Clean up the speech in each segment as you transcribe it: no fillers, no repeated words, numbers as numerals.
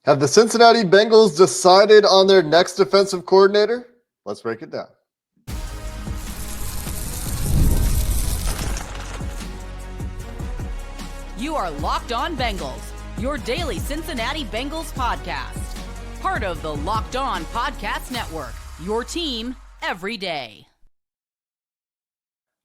Have the Cincinnati Bengals decided on their next defensive coordinator? Let's break it down. You are Locked On Bengals, your daily Cincinnati Bengals podcast. Part of the Locked On Podcast Network, your team every day.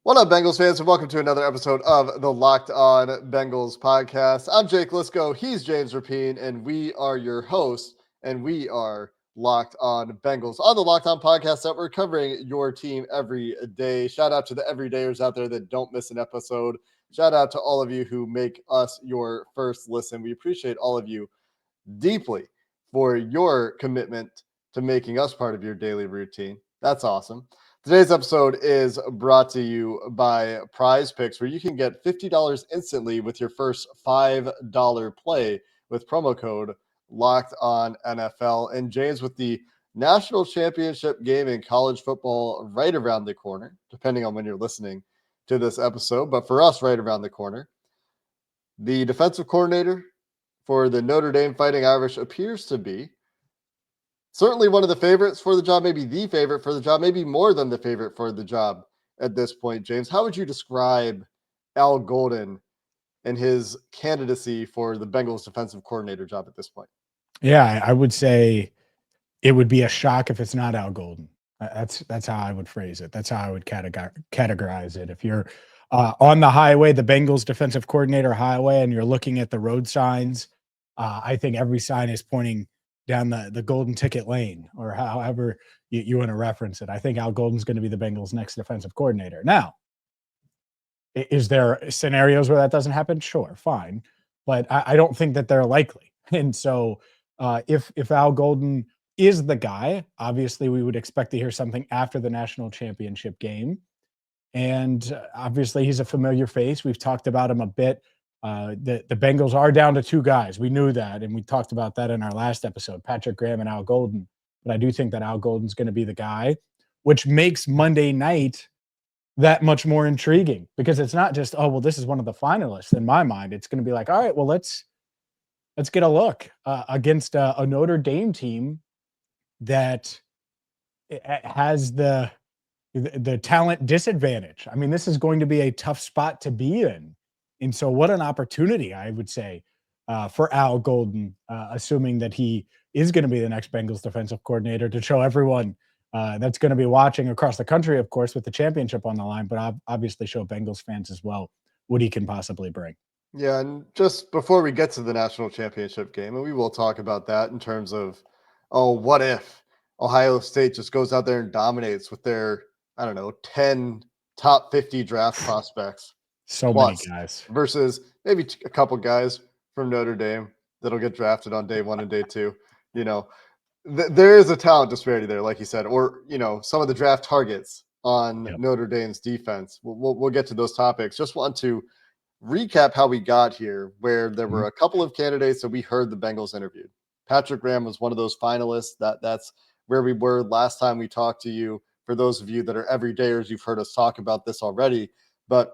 What up, Bengals fans, and welcome to another episode of the Locked On Bengals podcast. I'm Jake Liscow, he's James Rapien, and we are your hosts, and we are Locked On Bengals on the Locked On Podcast Network, covering your team every day. Shout out to the everydayers out there that don't miss an episode. Shout out to all of you who make us your first listen. We appreciate all of you deeply for your commitment to making us part of your daily routine. That's awesome. Today's episode is brought to you by PrizePicks, where you can get $50 instantly with your first $5 play with promo code Locked On NFL. And James, with the national championship game in college football right around the corner, depending on when you're listening to this episode, but for us, right around the corner, the defensive coordinator for the Notre Dame Fighting Irish appears to be certainly one of the favorites for the job, maybe the favorite for the job, maybe more than the favorite for the job at this point. James, how would you describe Al Golden and his candidacy for the Bengals defensive coordinator job at this point? Yeah, I would say it would be a shock if it's not Al Golden. That's how I would phrase it. That's how I would categorize it. If you're on the highway, the Bengals defensive coordinator highway, and you're looking at the road signs, I think every sign is pointing down the golden ticket lane, or however you want to reference it. I think Al Golden's going to be the Bengals' next defensive coordinator. Now, is there scenarios where that doesn't happen? Sure, fine. But I don't think that they're likely. And so if Al Golden is the guy, obviously we would expect to hear something after the national championship game. And obviously he's a familiar face. We've talked about him a bit. The Bengals are down to two guys. We knew that, and we talked about that in our last episode, Patrick Graham and Al Golden. But I do think that Al Golden's going to be the guy, which makes Monday night that much more intriguing, because it's not just, oh, well, this is one of the finalists. In my mind, it's going to be like, all right, well, let's get a look against a Notre Dame team that has the talent disadvantage. I mean, this is going to be a tough spot to be in. And so what an opportunity, I would say, for Al Golden, assuming that he is going to be the next Bengals defensive coordinator, to show everyone that's going to be watching across the country, of course, with the championship on the line, but obviously show Bengals fans as well what he can possibly bring. Yeah, and just before we get to the national championship game, and we will talk about that in terms of, oh, what if Ohio State just goes out there and dominates with their, 10 top 50 draft prospects. So plus, many guys versus maybe a couple guys from Notre Dame that'll get drafted on day one and day two. There is a talent disparity there, like you said, or, some of the draft targets on Notre Dame's defense. We'll get to those topics. Just want to recap how we got here, where there were a couple of candidates that we heard the Bengals interviewed. Patrick Graham was one of those finalists. That's where we were last time we talked to you. For those of you that are everydayers, you've heard us talk about this already, but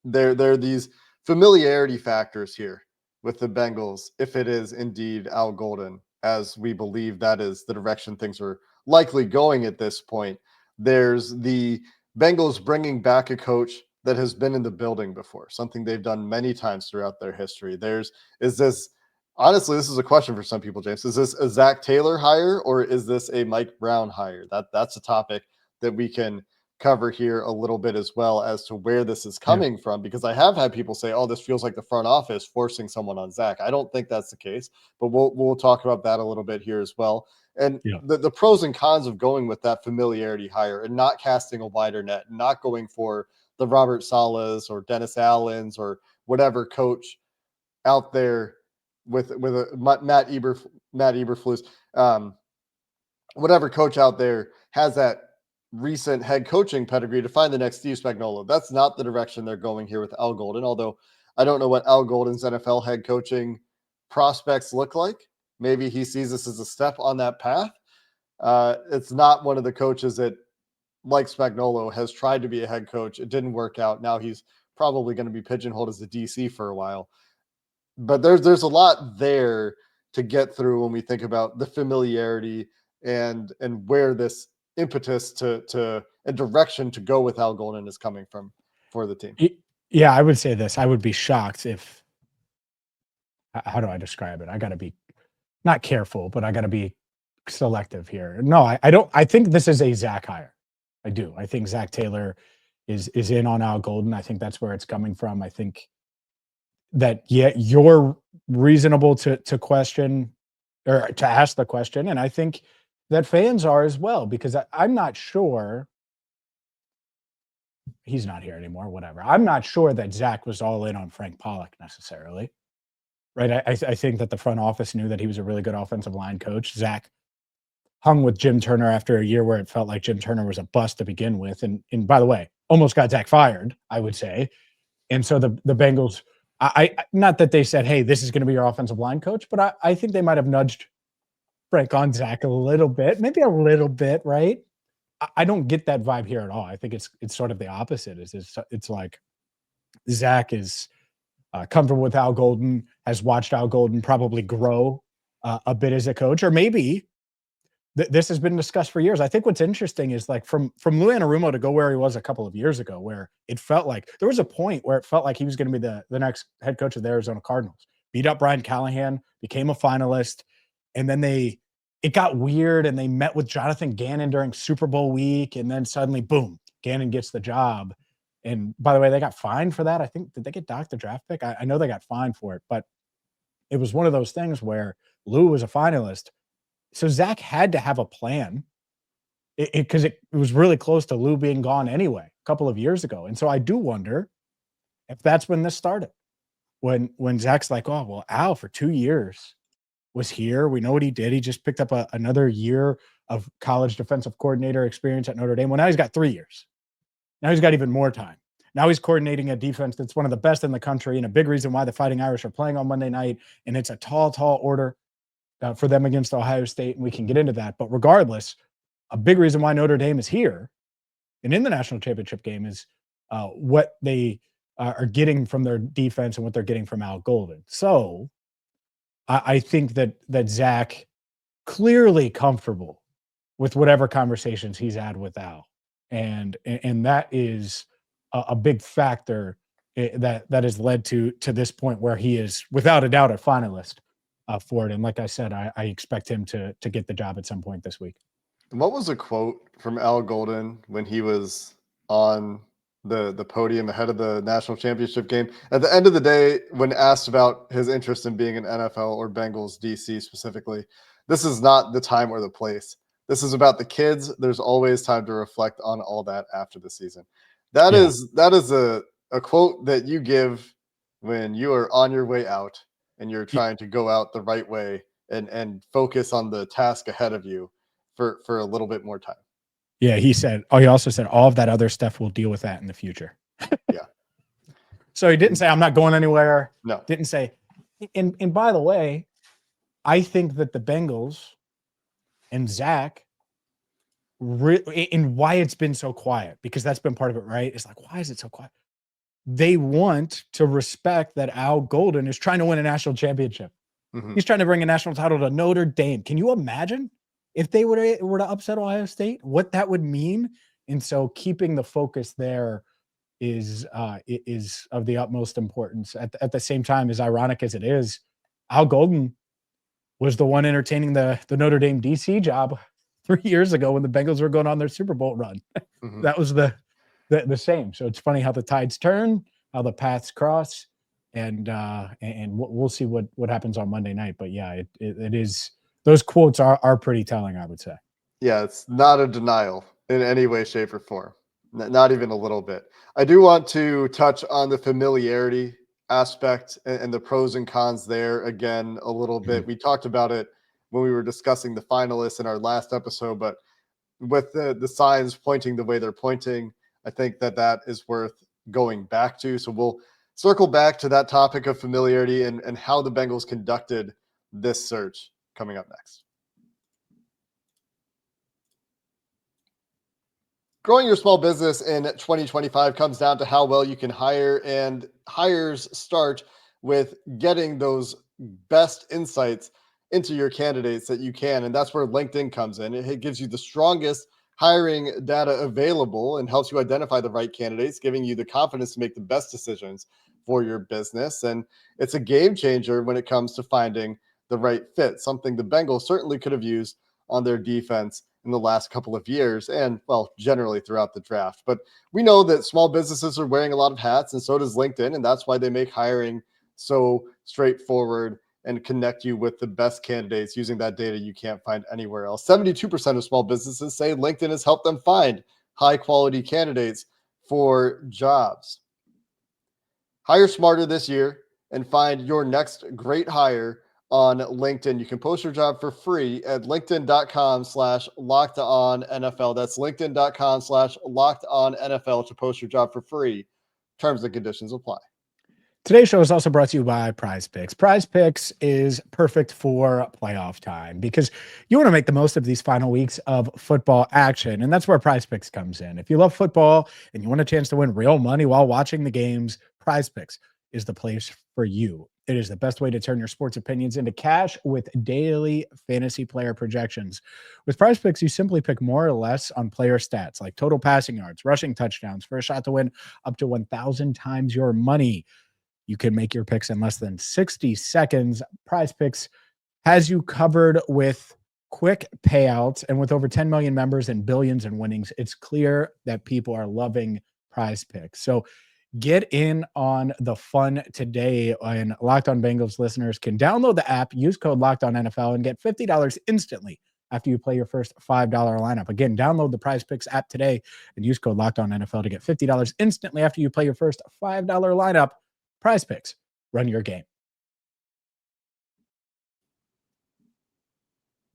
there are these familiarity factors here with the Bengals, if it is indeed Al Golden, as we believe that is the direction things are likely going at this point. There's the Bengals bringing back a coach that has been in the building before, something they've done many times throughout their history. Honestly, this is a question for some people, James. Is this a Zach Taylor hire, or is this a Mike Brown hire? That's a topic that we can cover here a little bit as well, as to where this is coming from, because I have had people say, oh, this feels like the front office forcing someone on Zach. I don't think that's the case, but we'll talk about that a little bit here as well. And the pros and cons of going with that familiarity hire and not casting a wider net, and not going for the Robert Salehs or Dennis Allens or whatever coach out there with a Matt Eberflus, whatever coach out there has that recent head coaching pedigree to find the next Steve Spagnuolo. That's not the direction they're going here with Al Golden, although I don't know what Al Golden's NFL head coaching prospects look like. Maybe he sees this as a step on that path. It's not one of the coaches that, like Spagnuolo, has tried to be a head coach. It didn't work out. Now he's probably going to be pigeonholed as a DC for a while. But there's a lot there to get through when we think about the familiarity and where this impetus to and direction to go with Al Golden is coming from for the team. Yeah, I would say this. I would be shocked if, how do I describe it? I got to be not careful, but I got to be selective here. No, I don't. I think this is a Zach hire. I do. I think Zach Taylor is in on Al Golden. I think that's where it's coming from. I think that, yeah, you're reasonable to question or to ask the question. And I think that fans are as well, because I'm not sure. He's not here anymore, whatever. I'm not sure that Zach was all in on Frank Pollock necessarily. Right. I think that the front office knew that he was a really good offensive line coach. Zach hung with Jim Turner after a year where it felt like Jim Turner was a bust to begin with. And by the way, almost got Zach fired, I would say. And so the Bengals, I not that they said, hey, this is going to be your offensive line coach, but I think they might have nudged Frank on Zach a little bit, maybe a little bit, right? I don't get that vibe here at all. I think it's sort of the opposite. It's like Zach is comfortable with Al Golden, has watched Al Golden probably grow a bit as a coach, or maybe this has been discussed for years. I think what's interesting is like from Lou Anarumo to go where he was a couple of years ago, where it felt like there was a point where it felt like he was going to be the next head coach of the Arizona Cardinals. Beat up Brian Callahan, became a finalist, and then it got weird, and they met with Jonathan Gannon during Super Bowl week, and then suddenly, boom, Gannon gets the job. And by the way, they got fined for that. I think, did they get docked the draft pick? I know they got fined for it, but it was one of those things where Lou was a finalist. So Zach had to have a plan because it was really close to Lou being gone anyway, a couple of years ago. And so I do wonder if that's when this started. When Zach's like, oh, well, Al for 2 years was here. We know what he did. He just picked up another year of college defensive coordinator experience at Notre Dame. Well, now he's got 3 years. Now he's got even more time. Now he's coordinating a defense that's one of the best in the country, and a big reason why the Fighting Irish are playing on Monday night. And it's a tall order for them against Ohio State, and we can get into that. But regardless, a big reason why Notre Dame is here and in the national championship game is what they are getting from their defense and what they're getting from Al Golden. So I think that Zach clearly comfortable with whatever conversations he's had with Al. And that is a big factor that has led to this point where he is without a doubt a finalist for it. And like I said, I expect him to get the job at some point this week. And what was a quote from Al Golden when he was on the podium ahead of the national championship game? At the end of the day, when asked about his interest in being an NFL or Bengals DC specifically, this is not the time or the place. This is about the kids. There's always time to reflect on all that after the season. That is a quote that you give when you are on your way out and you're trying to go out the right way and focus on the task ahead of you for a little bit more time. Yeah, he also said all of that other stuff, we'll deal with that in the future. Yeah. So he didn't say, I'm not going anywhere. No. Didn't say. And by the way, I think that the Bengals and Zach, and why it's been so quiet, because that's been part of it, right? It's like, why is it so quiet? They want to respect that Al Golden is trying to win a national championship. Mm-hmm. He's trying to bring a national title to Notre Dame. Can you imagine if they were to upset Ohio State, what that would mean? And so keeping the focus there is of the utmost importance. At the same time, as ironic as it is, Al Golden was the one entertaining the Notre Dame DC job 3 years ago when the Bengals were going on their Super Bowl run. Mm-hmm. That was the same. So it's funny how the tides turn, how the paths cross, and we'll see what happens on Monday night. But yeah, it is. Those quotes are pretty telling, I would say. Yeah, it's not a denial in any way, shape, or form. Not even a little bit. I do want to touch on the familiarity aspect and the pros and cons there again a little bit. We talked about it when we were discussing the finalists in our last episode, but with the signs pointing the way they're pointing, I think that is worth going back to. So we'll circle back to that topic of familiarity and how the Bengals conducted this search coming up next. Growing your small business in 2025 comes down to how well you can hire, and hires start with getting those best insights into your candidates that you can. And that's where LinkedIn comes in. It gives you the strongest hiring data available and helps you identify the right candidates, giving you the confidence to make the best decisions for your business. And it's a game changer when it comes to finding the right fit, something the Bengals certainly could have used on their defense in the last couple of years and, well, generally throughout the draft. But we know that small businesses are wearing a lot of hats, and so does LinkedIn. And that's why they make hiring so straightforward and connect you with the best candidates using that data you can't find anywhere else. 72% of small businesses say LinkedIn has helped them find high quality candidates for jobs. Hire smarter this year and find your next great hire on LinkedIn. You can post your job for free at linkedin.com/lockedonnfl. That's linkedin.com/lockedonnfl to post your job for free. Terms and conditions apply. Today's show is also brought to you by PrizePicks. PrizePicks is perfect for playoff time because you want to make the most of these final weeks of football action, and that's where PrizePicks comes in. If you love football and you want a chance to win real money while watching the games, PrizePicks is the place for you. It is the best way to turn your sports opinions into cash with daily fantasy player projections. With PrizePicks, you simply pick more or less on player stats like total passing yards, rushing touchdowns for a shot to win up to 1,000 times your money. You can make your picks in less than 60 seconds. PrizePicks has you covered with quick payouts, and with over 10 million members and billions in winnings, it's clear that people are loving PrizePicks. So get in on the fun today, and Locked On Bengals listeners can download the app, use code LOCKEDONNFL, and get $50 instantly after you play your first $5 lineup. Again, download the PrizePicks app today and use code LOCKEDONNFL to get $50 instantly after you play your first $5 lineup. PrizePicks, run your game.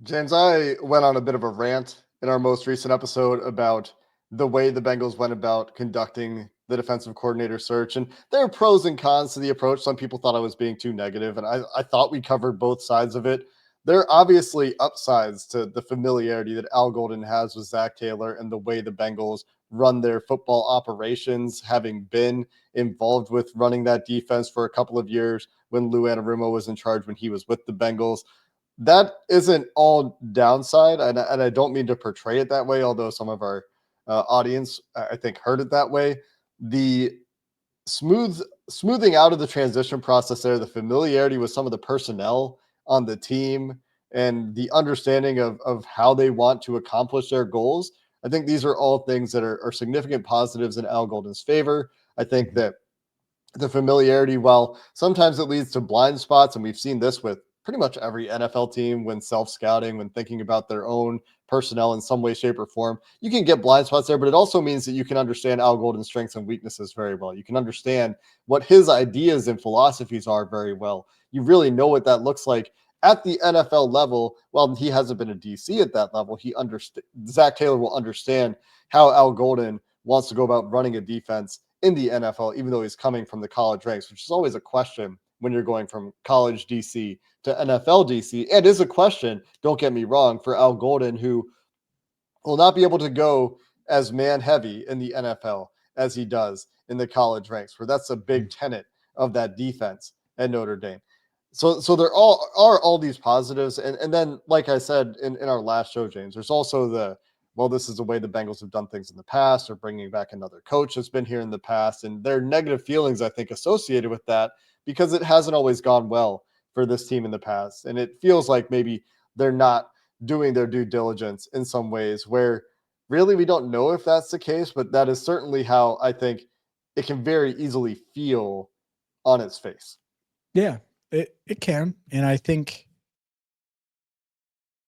James, I went on a bit of a rant in our most recent episode about the way the Bengals went about conducting the defensive coordinator search. And there are pros and cons to the approach. Some people thought I was being too negative, and I thought we covered both sides of it. There are obviously upsides to the familiarity that Al Golden has with Zach Taylor and the way the Bengals run their football operations, having been involved with running that defense for a couple of years when Lou Anarumo was in charge when he was with the Bengals. That isn't all downside, and I don't mean to portray it that way, although some of our audience, I think, heard it that way. The smoothing out of the transition process there, the familiarity with some of the personnel on the team, and the understanding of how they want to accomplish their goals. I think these are all things that are significant positives in Al Golden's favor. I think that the familiarity, while sometimes it leads to blind spots, and we've seen this with pretty much every NFL team when self-scouting, when thinking about their own personnel in some way, shape, or form, you can get blind spots there, but it also means that you can understand Al Golden's strengths and weaknesses very well. You can understand what his ideas and philosophies are very well. You really know what that looks like at the NFL level. Well, he hasn't been a DC at that level. Zach Taylor will understand how Al Golden wants to go about running a defense in the NFL, even though he's coming from the college ranks, which is always a question when you're going from college DC to NFL DC. And is a question, don't get me wrong, for Al Golden, who will not be able to go as man heavy in the NFL as he does in the college ranks, where that's a big tenet of that defense at Notre Dame. So there are all these positives. And then, like I said in our last show, James, there's also this is the way the Bengals have done things in the past, or bringing back another coach that's been here in the past. And there are negative feelings, I think, associated with that, because it hasn't always gone well for this team in the past. And it feels like maybe they're not doing their due diligence in some ways, where really we don't know if that's the case, but that is certainly how I think it can very easily feel on its face. Yeah, it can. And I think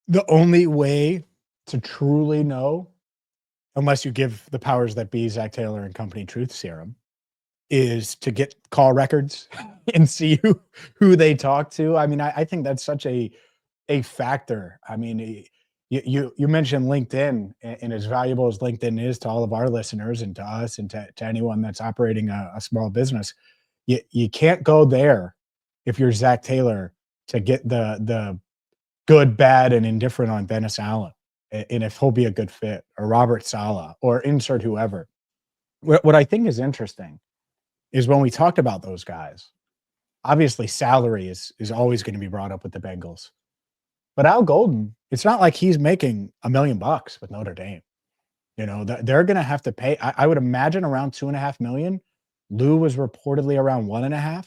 the only way to truly know, unless you give the powers that be, Zach Taylor and company, truth serum, is to get call records and see who they talk to. I mean, I think that's such a factor. I mean, you mentioned LinkedIn, and as valuable as LinkedIn is to all of our listeners and to us and to anyone that's operating a small business, you can't go there if you're Zach Taylor to get the good, bad, and indifferent on Dennis Allen, and if he'll be a good fit, or Robert Saleh, or insert whoever. What I think is interesting is when we talked about those guys, obviously salary is always going to be brought up with the Bengals. But Al Golden, it's not like he's making $1 million with Notre Dame. They're going to have to pay. I would imagine around 2.5 million. Lou was reportedly around 1.5.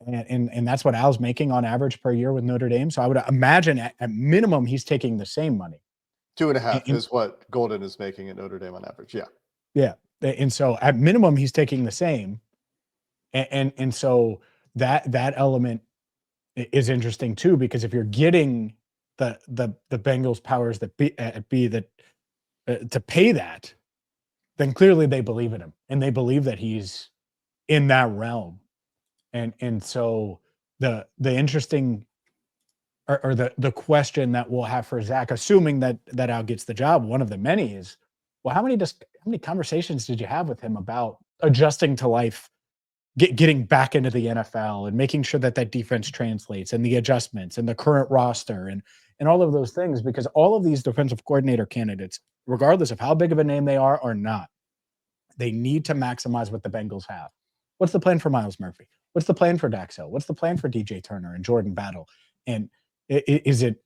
And that's what Al's making on average per year with Notre Dame. So I would imagine at minimum, he's taking the same money. 2.5 is what Golden is making at Notre Dame on average. Yeah. Yeah. And so at minimum, he's taking the same. And so that element is interesting too, because if you're getting the Bengals powers that be that to pay that, then clearly they believe in him and they believe that he's in that realm. And so the interesting or the question that we'll have for Zach, assuming that Al gets the job, one of the many is, well, how many conversations did you have with him about adjusting to life, getting back into the NFL and making sure that defense translates and the adjustments and the current roster and all of those things? Because all of these defensive coordinator candidates, regardless of how big of a name they are or not, they need to maximize what the Bengals have. What's the plan for Myles Murphy? What's the plan for Dax Hill? What's the plan for DJ Turner and Jordan Battle? And is it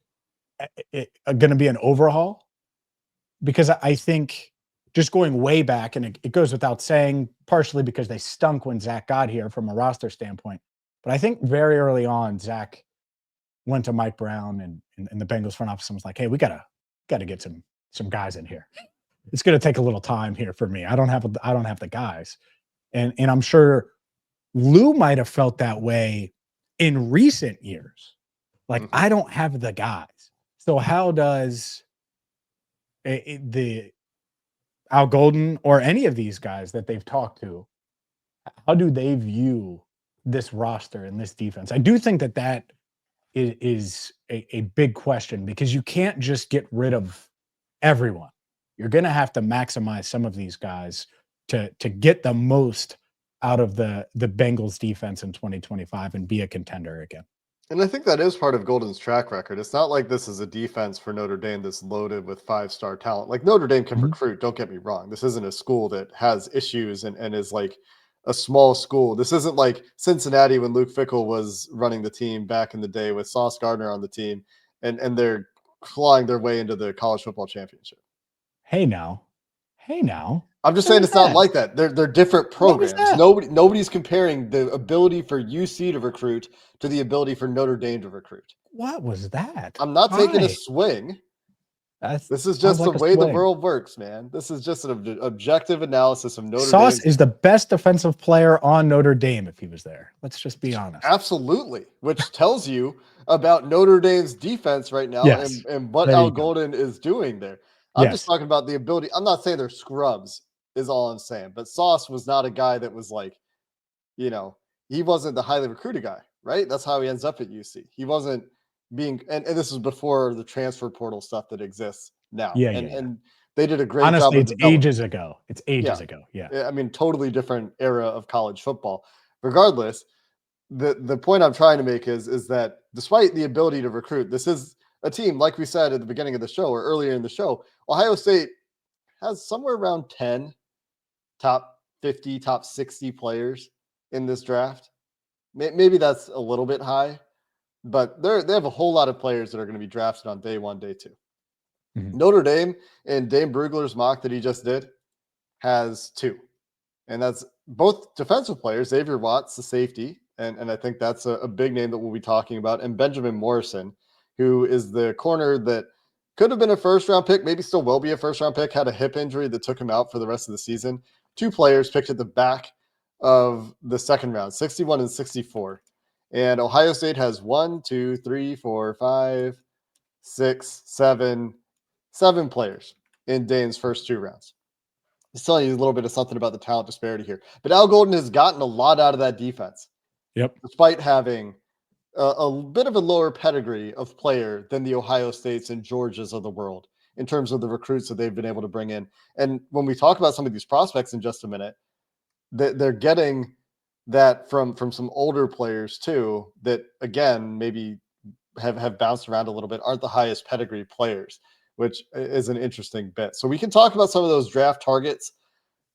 going to be an overhaul? Because I think just going way back, and it goes without saying, partially because they stunk when Zach got here from a roster standpoint. But I think very early on, Zach went to Mike Brown and the Bengals front office and was like, hey, we gotta get some guys in here. It's going to take a little time here for me. I don't have the guys. And I'm sure Lou might have felt that way in recent years. Like, I don't have the guys. So how does the Al Golden or any of these guys that they've talked to, how do they view this roster and this defense? I do think that is a big question, because you can't just get rid of everyone. You're going to have to maximize some of these guys to get the most out of the Bengals defense in 2025 and be a contender again. And I think that is part of Golden's track record. It's not like this is a defense for Notre Dame that's loaded with 5-star talent. Like, Notre Dame can recruit, don't get me wrong. This isn't a school that has issues and is like a small school. This isn't like Cincinnati when Luke Fickell was running the team back in the day with Sauce Gardner on the team, and they're clawing their way into the college football championship. Hey now. I'm just saying it's not like that. They're different programs. Nobody's comparing the ability for UC to recruit to the ability for Notre Dame to recruit. What was that? I'm not taking a swing. This is just the way the world works, man. This is just an objective analysis of Notre Dame. Sauce is the best defensive player on Notre Dame if he was there. Let's just be honest. Absolutely, which tells you about Notre Dame's defense right now and what Al Golden is doing there. I'm just talking about the ability. I'm not saying they're scrubs, is all I'm saying. But Sauce was not a guy that was like, he wasn't the highly recruited guy, right? That's how he ends up at UC. He wasn't being, and this was before the transfer portal stuff that exists now. And they did a great job. Honestly, it's ages ago. It's ages ago. Yeah. I mean, totally different era of college football. Regardless, the point I'm trying to make is that despite the ability to recruit, this is a team, like we said at the beginning of the show or earlier in the show, Ohio State has somewhere around 10 top 50, top 60 players in this draft. Maybe that's a little bit high, but they have a whole lot of players that are going to be drafted on day 1, day 2. Notre Dame, and Dame Brugler's mock that he just did, has 2. And that's both defensive players, Xavier Watts, the safety, and I think that's a big name that we'll be talking about, and Benjamin Morrison, who is the corner that could have been a first-round pick, maybe still will be a first-round pick, had a hip injury that took him out for the rest of the season. 2 players picked at the back of the second round, 61 and 64. And Ohio State has 1, 2, 3, 4, 5, 6, 7 players in Dame's first 2 rounds. It's telling you a little bit of something about the talent disparity here. But Al Golden has gotten a lot out of that defense. Despite having a bit of a lower pedigree of player than the Ohio States and Georgias of the world in terms of the recruits that they've been able to bring in. And when we talk about some of these prospects in just a minute, they're getting that from some older players too, that again, maybe have bounced around a little bit, aren't the highest pedigree players, which is an interesting bit. So we can talk about some of those draft targets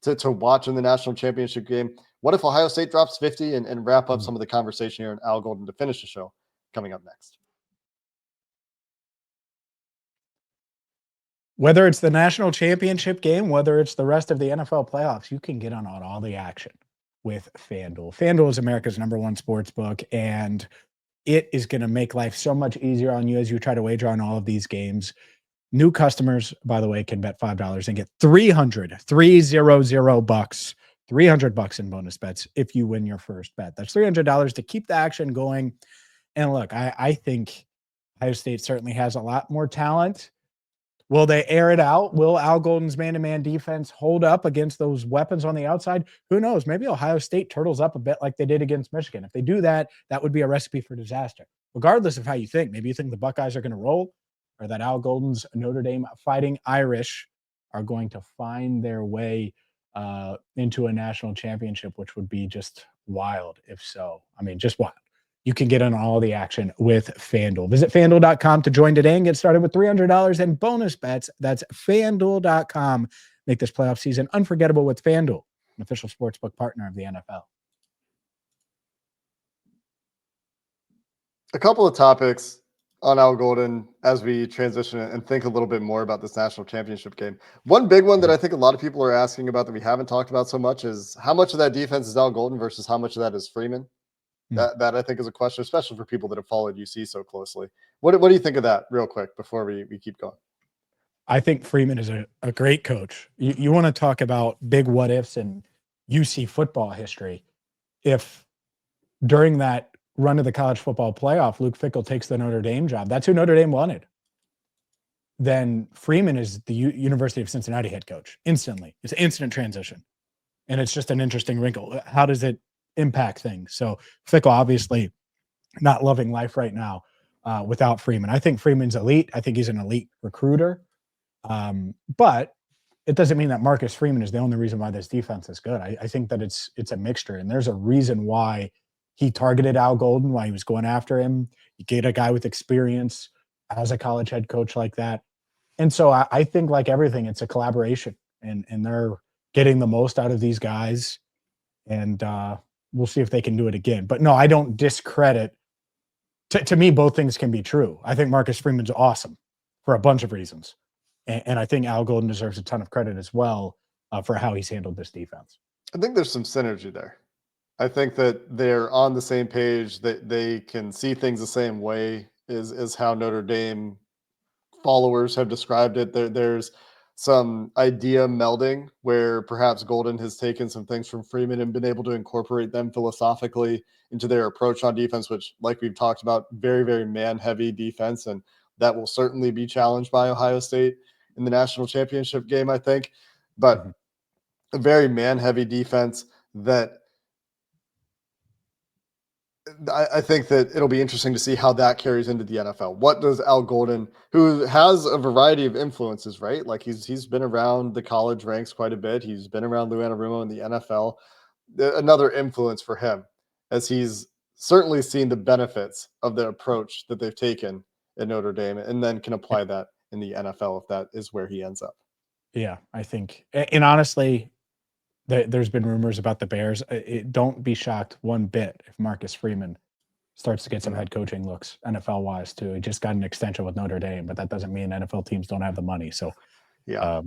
to watch in the national championship game. What if Ohio State drops 50 and wrap up some of the conversation here on Al Golden to finish the show coming up next? Whether it's the national championship game, whether it's the rest of the NFL playoffs, you can get on all the action with FanDuel. FanDuel is America's #1 sports book, and it is going to make life so much easier on you as you try to wager on all of these games. New customers, by the way, can bet $5 and get $300 $300 in bonus bets if you win your first bet. That's $300 to keep the action going. And look, I think Ohio State certainly has a lot more talent. Will they air it out? Will Al Golden's man-to-man defense hold up against those weapons on the outside? Who knows? Maybe Ohio State turtles up a bit like they did against Michigan. If they do that, that would be a recipe for disaster. Regardless of how you think, maybe you think the Buckeyes are going to roll, or that Al Golden's Notre Dame Fighting Irish are going to find their way into a national championship, which would be just wild if so. I mean, just wild. You can get on all the action with FanDuel. Visit FanDuel.com to join today and get started with $300 in bonus bets. That's FanDuel.com. Make this playoff season unforgettable with FanDuel, an official sportsbook partner of the NFL. A couple of topics on Al Golden as we transition and think a little bit more about this national championship game. One big one that I think a lot of people are asking about that we haven't talked about so much is how much of that defense is Al Golden versus how much of that is Freeman. That I think is a question, especially for people that have followed UC so closely. What do you think of that real quick before we keep going? I think Freeman is a great coach. You want to talk about big what ifs in UC football history. If during that run of the college football playoff, Luke Fickell takes the Notre Dame job, that's who Notre Dame wanted. Then Freeman is the University of Cincinnati head coach instantly. It's an instant transition. And it's just an interesting wrinkle. How does it impact things? So Fickell obviously not loving life right now without Freeman. I think Freeman's elite. I think he's an elite recruiter. But it doesn't mean that Marcus Freeman is the only reason why this defense is good. I think that it's a mixture, and there's a reason why he targeted Al Golden, why he was going after him. You get a guy with experience as a college head coach like that. And so I think, like everything, it's a collaboration, and they're getting the most out of these guys. And we'll see if they can do it again. But no, I don't discredit. To me, both things can be true. I think Marcus Freeman's awesome for a bunch of reasons. And I think Al Golden deserves a ton of credit as well for how he's handled this defense. I think there's some synergy there. I think that they're on the same page, that they can see things the same way is how Notre Dame followers have described it. There's some idea melding where perhaps Golden has taken some things from Freeman and been able to incorporate them philosophically into their approach on defense, which, like we've talked about, very, very man-heavy defense, and that will certainly be challenged by Ohio State in the national championship game, I think. But a very man-heavy defense that I think that it'll be interesting to see how that carries into the NFL. What does Al Golden, who has a variety of influences, right? Like he's been around the college ranks quite a bit. He's been around Lou Anarumo in the NFL. Another influence for him, as he's certainly seen the benefits of the approach that they've taken at Notre Dame, and then can apply that in the NFL if that is where he ends up. Yeah, I think. And honestly, there's been rumors about the Bears. Don't be shocked one bit if Marcus Freeman starts to get some head coaching looks NFL-wise too. He just got an extension with Notre Dame, but that doesn't mean NFL teams don't have the money. So yeah,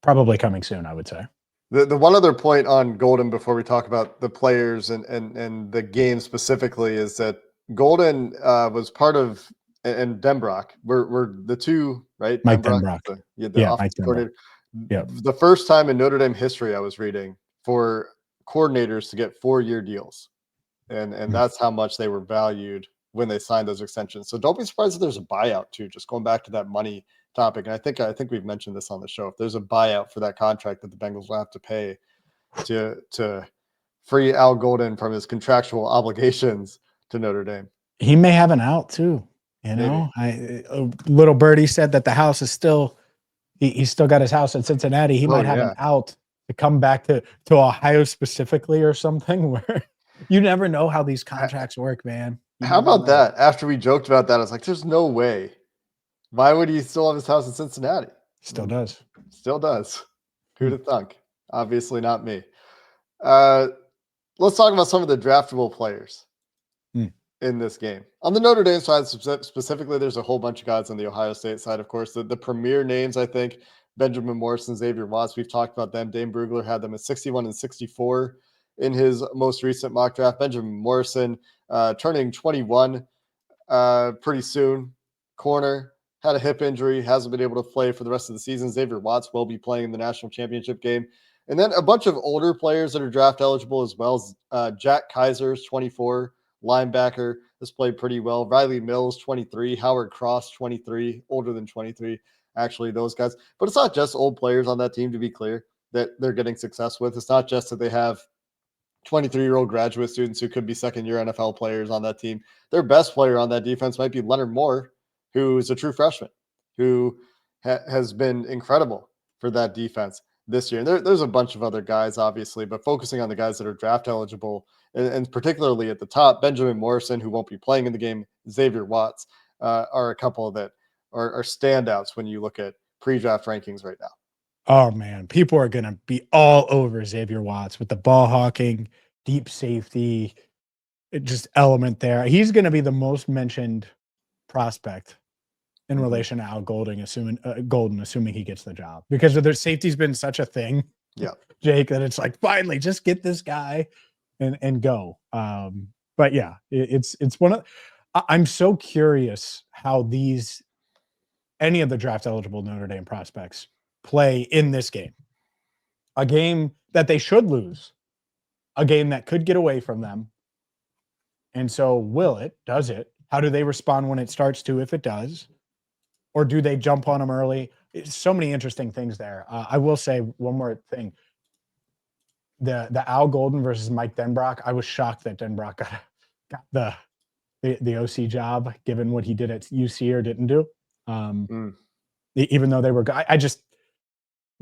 probably coming soon, I would say. The one other point on Golden before we talk about the players and the game specifically is that Golden was part of, and Denbrock were the two, right? Mike Denbrock. The Mike coordinator. Yeah. The first time in Notre Dame history I was reading for coordinators to get 4-year deals. And that's how much they were valued when they signed those extensions. So don't be surprised if there's a buyout too, just going back to that money topic. And I think we've mentioned this on the show. If there's a buyout for that contract that the Bengals will have to pay to free Al Golden from his contractual obligations to Notre Dame. He may have an out too. You know, a little birdie said that the house is still, he's still got his house in Cincinnati. He might have an out to come back to Ohio specifically or something, where you never know how these contracts work, man. How about that? After we joked about that, I was like, there's no way. Why would he still have his house in Cincinnati? Still does. Still does. Who'd have thunk? Obviously not me. Let's talk about some of the draftable players. in this game. On the Notre Dame side specifically, there's a whole bunch of guys on the Ohio State side, of course. The premier names, I think, Benjamin Morrison, Xavier Watts, we've talked about them. Dane Brugler had them at 61 and 64 in his most recent mock draft. Benjamin Morrison turning 21 pretty soon. Corner, had a hip injury, hasn't been able to play for the rest of the season. Xavier Watts will be playing in the national championship game. And then a bunch of older players that are draft eligible as well. Jack Kaiser's 24, linebacker, has played pretty well. Riley Mills, 23. Howard Cross, 23, older than 23, actually, those guys. But it's not just old players on that team, to be clear, that they're getting success with. It's not just that they have 23-year-old graduate students who could be second-year NFL players on that team. Their best player on that defense might be Leonard Moore, who is a true freshman, who has been incredible for that defense this year. And there's a bunch of other guys, obviously, but focusing on the guys that are draft eligible, and particularly at the top, Benjamin Morrison, who won't be playing in the game, Xavier Watts, are a couple that are standouts when you look at pre-draft rankings right now. Oh, man. People are going to be all over Xavier Watts with the ball hawking, deep safety, just element there. He's going to be the most mentioned prospect in relation to Al Golden, assuming he gets the job. Because their safety's been such a thing, Jake, that it's like, finally, just get this guy and go. But yeah, it's one of – I'm so curious how any of the draft eligible Notre Dame prospects play in this game, a game that they should lose, a game that could get away from them. And so does it? How do they respond when it starts to, if it does, or do they jump on them early? It's so many interesting things there. I will say one more thing. The Al Golden versus Mike Denbrock. I was shocked that Denbrock got the OC job, given what he did at UC or didn't do. Even though they were, I just,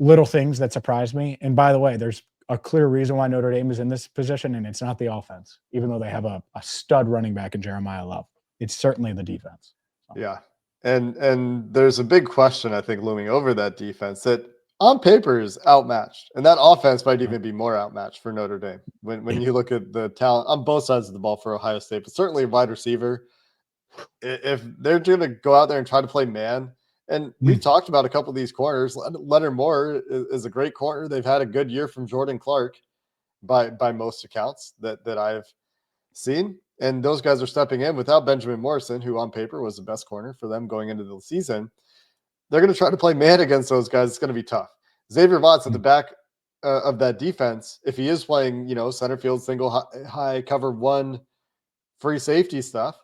little things that surprised me. And by the way, there's a clear reason why Notre Dame is in this position, and it's not the offense, even though they have a stud running back in Jeremiah Love. It's certainly the defense. Yeah. And there's a big question, I think, looming over that defense that on paper is outmatched. And that offense might even be more outmatched for Notre Dame when you look at the talent on both sides of the ball for Ohio State, but certainly a wide receiver. If they're going to go out there and try to play man, and we've talked about a couple of these corners. Leonard Moore is a great corner. They've had a good year from Jordan Clark by most accounts that I've seen. And those guys are stepping in without Benjamin Morrison, who on paper was the best corner for them going into the season. They're going to try to play man against those guys. It's going to be tough. Xavier Watts at the back of that defense, if he is playing, center field, single high cover one free safety stuff,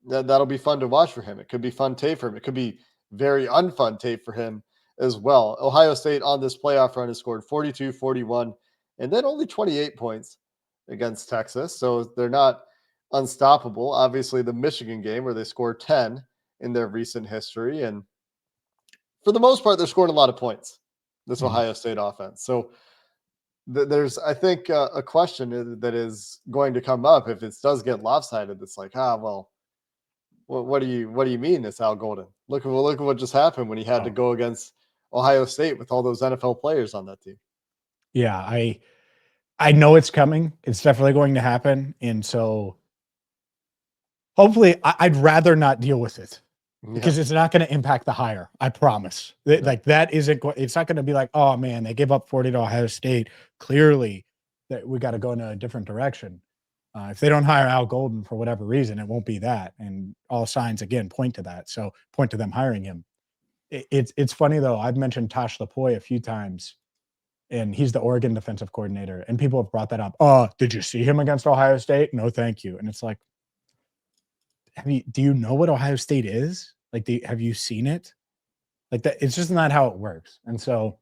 that'll be fun to watch for him. It could be fun tape for him. It could be very unfun tape for him as well. Ohio State on this playoff run has scored 42, 41, and then only 28 points against Texas. So they're not unstoppable. Obviously, the Michigan game where they scored 10 in their recent history. And for the most part, they're scoring a lot of points, this Ohio State offense. So there's, I think, a question that is going to come up if it does get lopsided. It's like, well, what do you mean it's Al Golden? Look at what just happened when he had to go against Ohio State with all those NFL players on that team. Yeah, I know it's coming. It's definitely going to happen. And so hopefully I'd rather not deal with it because it's not going to impact the hire. I promise. Like that isn't, it's not going to be like, oh man, they gave up 40 to Ohio State. Clearly that we got to go in a different direction. If they don't hire Al Golden for whatever reason, it won't be that. And all signs, again, point to that. So point to them hiring him. It's funny, though. I've mentioned Tosh Lapoy a few times, and he's the Oregon defensive coordinator. And people have brought that up. Oh, did you see him against Ohio State? No, thank you. And it's like, do you know what Ohio State is? Like, have you seen it? Like that, it's just not how it works. And so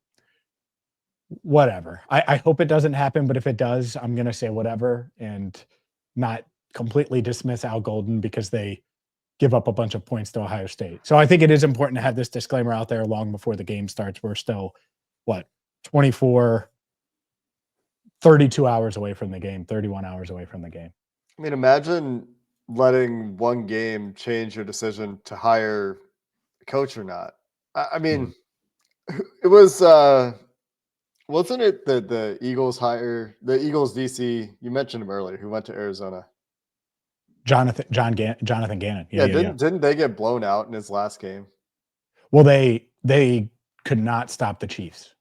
whatever. I hope it doesn't happen, but if it does, I'm going to say whatever and not completely dismiss Al Golden because they give up a bunch of points to Ohio State. So I think it is important to have this disclaimer out there long before the game starts. We're still, 32 hours away from the game, 31 hours away from the game. I mean, imagine letting one game change your decision to hire a coach or not. I mean, it was, wasn't it the Eagles DC, you mentioned him earlier, who went to Arizona? Jonathan Gannon. Yeah, didn't they get blown out in his last game? Well, they could not stop the Chiefs.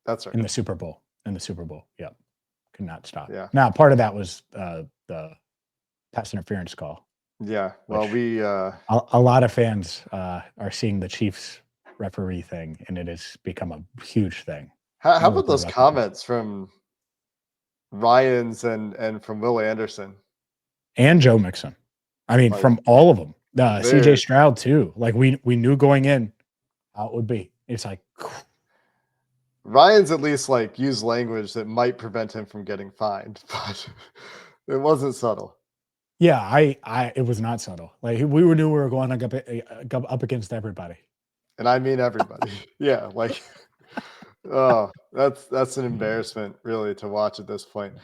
That's right. In the Super Bowl. Yep. Could not stop. Yeah. Now, part of that was the pass interference call. Yeah. Well, we a lot of fans are seeing the Chiefs referee thing, and it has become a huge thing. How about those comments from Ryans and from Will Anderson and Joe Mixon? I mean, from all of them. CJ Stroud too. Like we knew going in how it would be. It's like Ryan's at least like used language that might prevent him from getting fined, but it wasn't subtle. Yeah, it was not subtle. Like knew we were going up against everybody. And I mean everybody. Yeah, like oh, that's an embarrassment really to watch at this point.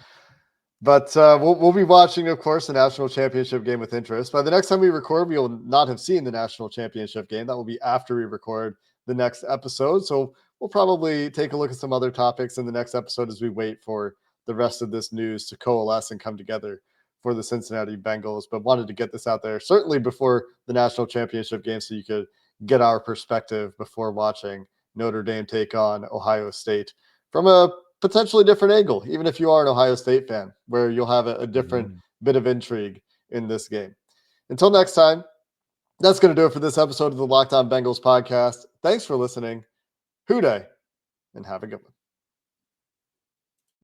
But we'll be watching, of course, the national championship game with interest. By the next time we record, we will not have seen the national championship game. That will be after we record the next episode. So we'll probably take a look at some other topics in the next episode as we wait for the rest of this news to coalesce and come together for the Cincinnati Bengals. But wanted to get this out there certainly before the national championship game so you could get our perspective before watching Notre Dame take on Ohio State from a potentially different angle, even if you are an Ohio State fan, where you'll have a different bit of intrigue in this game. Until next time, that's going to do it for this episode of the Locked On Bengals podcast. Thanks for listening. Hoo day, and have a good one.